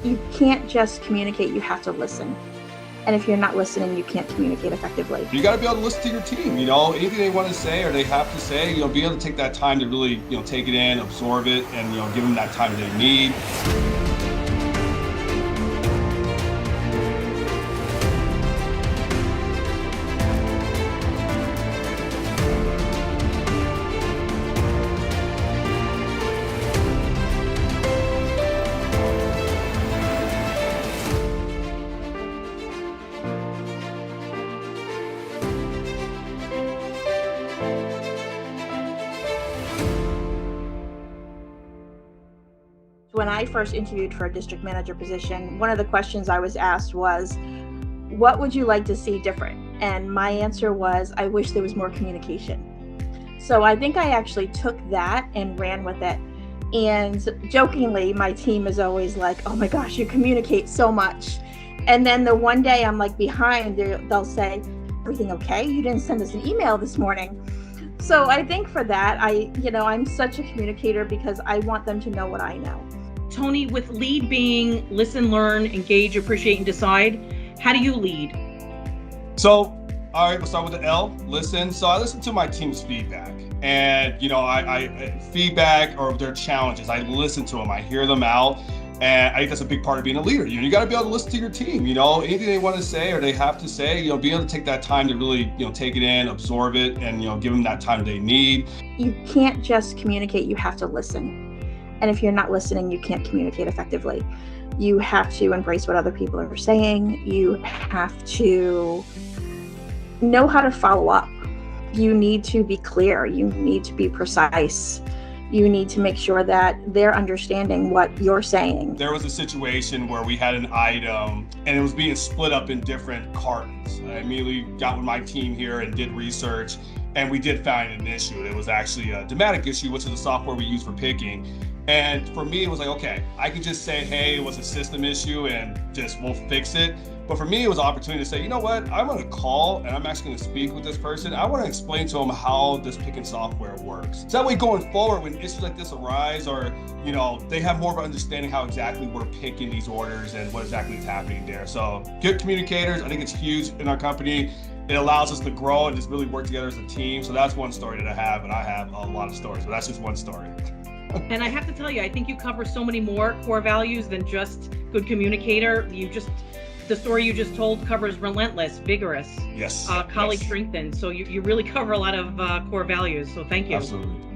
You can't just communicate, you have to listen. And if you're not listening, you can't communicate effectively. You got to be able to listen to your team, anything they want to say or they have to say, be able to take that time to really, take it in, absorb it, and, give them that time they need. When I first interviewed for a district manager position, one of the questions I was asked was, what would you like to see different? And my answer was, I wish there was more communication. So I think I actually took that and ran with it. And jokingly, my team is always like, oh my gosh, you communicate so much. And then the one day I'm like behind, they'll say, everything okay? You didn't send us an email this morning. So I think for that, I'm such a communicator because I want them to know what I know. Tony, with lead being listen, learn, engage, appreciate, and decide, how do you lead? So, all right, we'll start with the L, listen. So I listen to my team's feedback and, I feedback or their challenges. I listen to them, I hear them out. And I think that's a big part of being a leader. You got to be able to listen to your team, anything they want to say or they have to say, be able to take that time to really, take it in, absorb it, and, give them that time they need. You can't just communicate, you have to listen. And if you're not listening, you can't communicate effectively. You have to embrace what other people are saying. You have to know how to follow up. You need to be clear. You need to be precise. You need to make sure that they're understanding what you're saying. There was a situation where we had an item and it was being split up in different cartons. I immediately got with my team here and did research, and we did find an issue. It was actually a Dematic issue, which is the software we use for picking. And for me, it was like, okay, I could just say, hey, it was a system issue and we'll fix it. But for me, it was an opportunity to say, you know what, I'm gonna call and I'm actually gonna speak with this person. I wanna explain to them how this picking software works. So that way going forward, when issues like this arise or, they have more of an understanding how exactly we're picking these orders and what exactly is happening there. So good communicators, I think it's huge in our company. It allows us to grow and just really work together as a team. So that's one story that I have, and I have a lot of stories, but that's just one story. And I have to tell you, I think you cover so many more core values than just good communicator. The story you just told covers Relentless, Vigorous, yes, colleague yes. strengthened. So you really cover a lot of core values. So thank you. Absolutely.